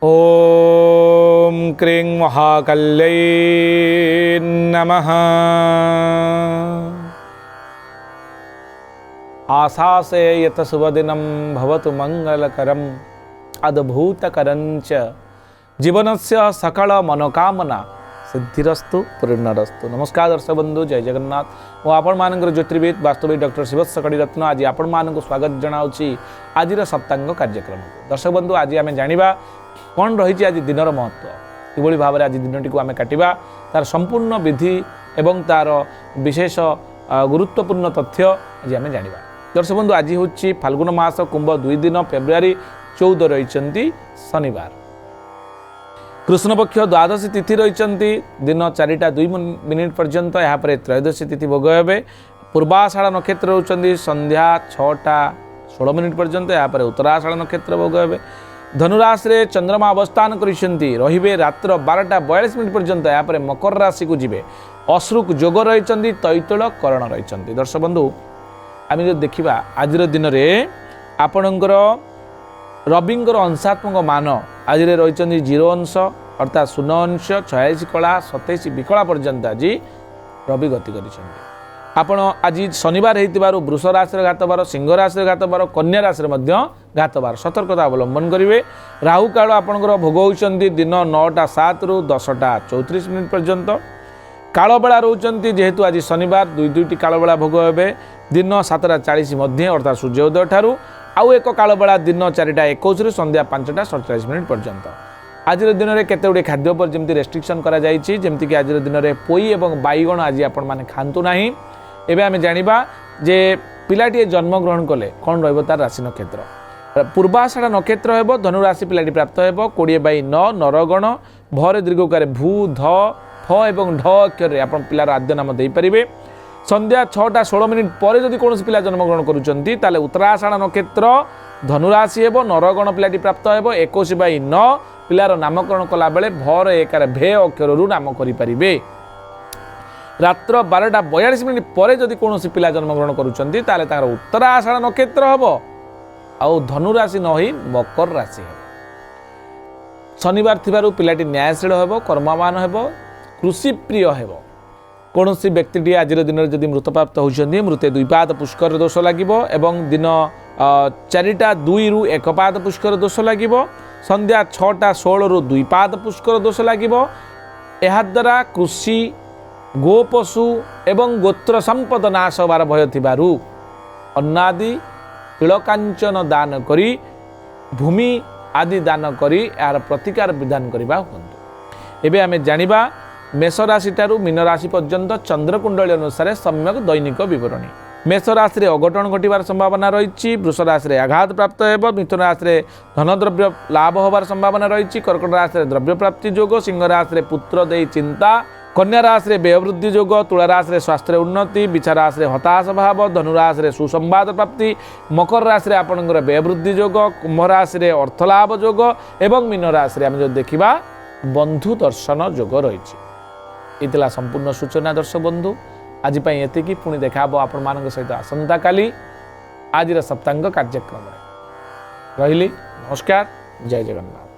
ओम क्रीं महाकाल्यै नमः। आशासे यत शुभदिनं भवतु मंगलकरम् अद्भुतकरञ्च जीवनस्य सकल मनोकामना सिद्धिरस्तु पूर्णरस्तु। नमस्कार दर्शक बंधु, जय जगन्नाथ। मु आपण मानकर ज्योतिर्विद वास्तविक डॉक्टर शिवस्स कड़ीरत्न आज आपण मानक स्वागत जनाऊँगी आज सप्तांग कार्यक्रम। दर्शक बंधु, आज आम जाना कौन रही आज दिनर महत्व, किभली भाव में आज दिन टी आम काटा तार संपूर्ण विधि एवं तार विशेष गुरुत्वपूर्ण तथ्य आज आम जाना। दर्शक बंधु, आज हूँ फाल्गुन मास कुंभ 2 दिन फेब्रुआरी 14 रही शनिवार। कृष्णपक्ष द्वादशी तिथि रही दिन 4टा 2 मिनिट पर्यंत। यहाँ त्रयोदशी तिथि भोग हे। पूर्वाषाढ़ नक्षत्र रोचंदी संध्या 6टा 16 मिनिट पर्यंत। यहाँ उत्तराषाढ़ नक्षत्र भोग हे। धनुराशि चंद्रमा अवस्थान करिसेंती रहिबे रात्र 12टा 42 मिनिट पर्यंत। यहाँ मकर राशि को जीवे। अश्रुक जोग रही तैतल करण रही। दर्शक बंधु, आम जो देखा आज दिन में आपणकर रविंकर अंशात्मक मान आज रही 0 अंश अर्थात 0 अंश 86 कला 27 विकला पर्यंत आज रवि गति कर। आज शनिवार होइतिबारु वृष राशि घातबार, सिंह राशि घातबार, कन्या राशि घातबार सतर्कता अवलंबन करेंगे। राहु काल आपणकर भोग होती दिन 9टा 7 रु 10टा 34 मिनिट पर्यंत। कालबेला रोचंती जेहेतु आज शनिवार 2टी कालबेला भोग हे। दिन 7टा 40 मध्य अर्थात सूर्योदय ठारू आउ एक कालबेला दिन 4टा 21 रु संध्या 5टा 47 मिनिट पर्यंत। आज दिन में केते गुड़े खाद्य पर जमी रेस्ट्रिक्शन जमीक आज दिन में पोई और बैगण आज आपण मैंने खातु ना। एवं आम जाना जे पिलाटी जन्म ग्रहण कले कौन रही राशि नक्षत्र। पूर्वाषाढ़ नक्षत्र हे। धनुराशि पिलाटी प्राप्त हे 20/9 नरगण भरे दीर्घकार भू ध फ एवं ढ अक्षर आप पिलार आद्य नाम दे पारे। संध्या 6टा 16 मिनिट पर जदि कौन पिला जन्मग्रहण करुँच उत्तराषाढ़ नक्षत्र धनुराशि हे। नरगण पिलाटी प्राप्त हे 21/9 पिलार नामकरण कला बेले भर एकार भे अक्षर नाम करें। रात्र 12टा 42 मिनिट पर जदि कौन पिला जन्मग्रहण करुँच उत्तराषाढ़ नक्षत्र हम आउ धनुराशि न ही मकर राशि हे। शनिवार थिबारु पिलाटी न्यायशील हेब, कर्मवान हेब, कृषिप्रिय हेब। कौन सी व्यक्ति आज दिन में जब मृतप्राप्त होती मृते 2 पाद पुष्कर दोष लगे और दिन 4टा 2 रु 1 पाद पुष्कर दोष लगे। संध्या 6टा 16 रु 2 पाद पुष्कर दोष लगे। याद्वारा कृषि गोपशु एवं गोत्र संपद नाश होबार भय थिबारु अन्नादि तिलकांचन दान करी भूमि आदि दान करी यार प्रतिकार विधान करबा हुंतु। एबे आमे जानिबा मेष राशि ठारू मीन राशि पर्यंत चंद्रकुंडली अनुसार सम्यक दैनिक विवरणी। मेष राशि अघटन घटार संभावना रही। वृष राशि आघात प्राप्त हो। मिथुन राशि धनद्रव्य लाभ होबार संभावना रही। कर्कट राशि द्रव्य प्राप्ति जोग। सिंह राशि पुत्र दे चिंता। कन्या राशि व्ययवृद्धि जोग। तुला राशि स्वास्थ्य उन्नति। बिछा राशि हताश भाव। धनु राशि सुसंवाद प्राप्ति। मकर राशि आपणकर व्ययवृद्धि जोग। कुंभ राशि अर्थलाभ जोग एवं मीन राशि आम जो देखा बंधु दर्शन जोग रही। इतला संपूर्ण सूचना दर्शक बंधु आज एतिकी। पुणी देखा आपण मान सहित आसंता काली आज सप्तांग कार्यक्रम रही। नमस्कार, जय जगन्नाथ।